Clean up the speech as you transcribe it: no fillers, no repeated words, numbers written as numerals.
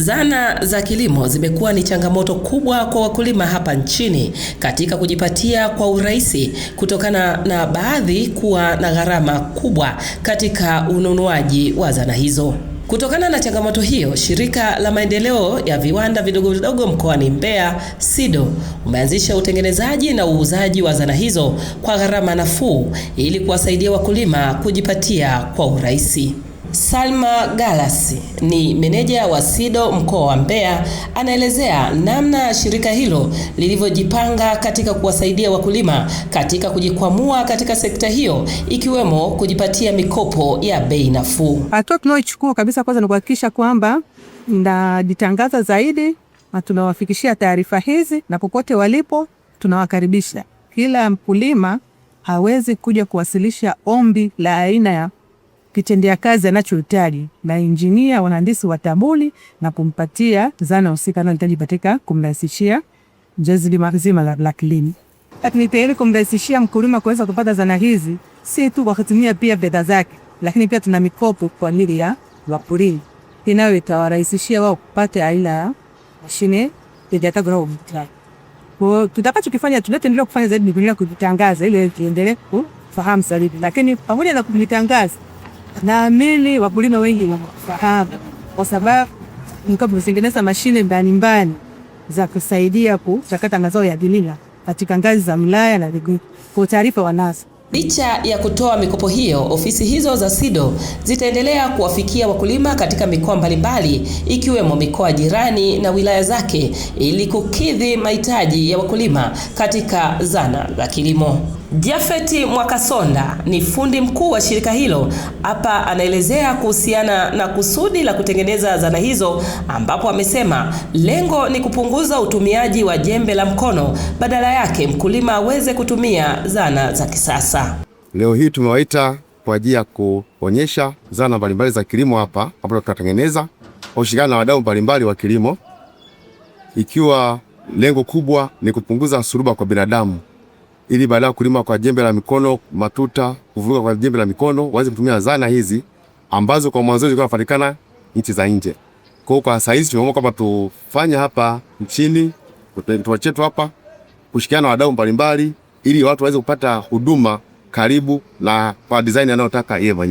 Zana za kilimo zimekuwa ni changamoto kubwa kwa wakulima hapa nchini katika kujipatia kwa urahisi kutokana na baadhi kuwa na gharama kubwa katika ununuaji wa zana hizo. Kutokana na changamoto hiyo, shirika la maendeleo ya viwanda vidogo vidogo mkoani Mbeya, SIDO, umeanzisha utengenezaji na uuzaji wa zana hizo kwa gharama nafuu ili kuwasaidia wakulima kujipatia kwa urahisi. Salma Galasi ni meneja wa SIDO mkoa wa Mbeya, anaelezea namna shirika hilo lilivyojipanga katika kuwasaidia wakulima katika kujikwamua katika sekta hiyo, ikiwemo kujipatia mikopo ya bei nafuu. Hatua tunayochukua kabisa kwanza ni kuhakikisha kwamba tunajitangaza zaidi na tunawafikishia taarifa hizi, na popote walipo tunawakaribisha. Kila mkulima hawezi kuja kuwasilisha ombi la aina ya kitendea kazi anachohitaji na injinia wahandisi watambuli na kumpatia zana husika anayohitaji katika kumrahisishia zoezi zima la kilimo. Lakini tayari kumrahisishia mkulima kuweza kupata zana hizi, si tu kwa kutumia pia fedha zake, lakini pia tuna mikopo kwa ajili ya wakulima inayo itawarahisishia wao kupata aina ya mashine ya agrovoltaic. Kwa tutakachokifanya, tunaendelea kufanya zaidi ni kuendelea kujitangaza ili tuendelee kufahamu zaidi, lakini pamoja na kujitangaza, naamini wakulima wengi wanafahamu kwa sababu tunatengeneza mashine mbalimbali za kusaidia kuchakata mazao ya kilimo katika ngazi za wilaya na vijiji. Kwa taarifa wanazo. Licha ya kutoa mikopo hiyo, ofisi hizo za SIDO zitaendelea kuwafikia wakulima katika mikoa mbalimbali ikiwemo mikoa jirani na wilaya zake ili kukidhi mahitaji ya wakulima katika zana za kilimo. Jafeti Mwakasonda ni fundi mkuu wa shirika hilo. Hapa anaelezea kuhusiana na kusudi la kutengeneza zana hizo, ambapo amesema lengo ni kupunguza utumiaji wa jembe la mkono, badala yake mkulima aweze kutumia zana za kisasa. Leo hii tumewaita kwa ajili ya kuonyesha zana mbalimbali za kilimo hapa ambapo tutatengeneza kwa kushirikiana na wadau mbalimbali wa kilimo, ikiwa lengo kubwa ni kupunguza suruba kwa binadamu, ili baada ya kulima kwa jembe la mikono, matuta, kuvuruga kwa jembe la mikono, waweze kutumia zana hizi ambazo kwa mwanzo zilikuwa zinapatikana nchi za nje. Kwa sasa hizi tumeamua kama tufanye hapa nchini, tuachetu hapa kushirikiana na wadau mbalimbali ili watu waweze kupata huduma karibu na kwa design anayotaka yeye.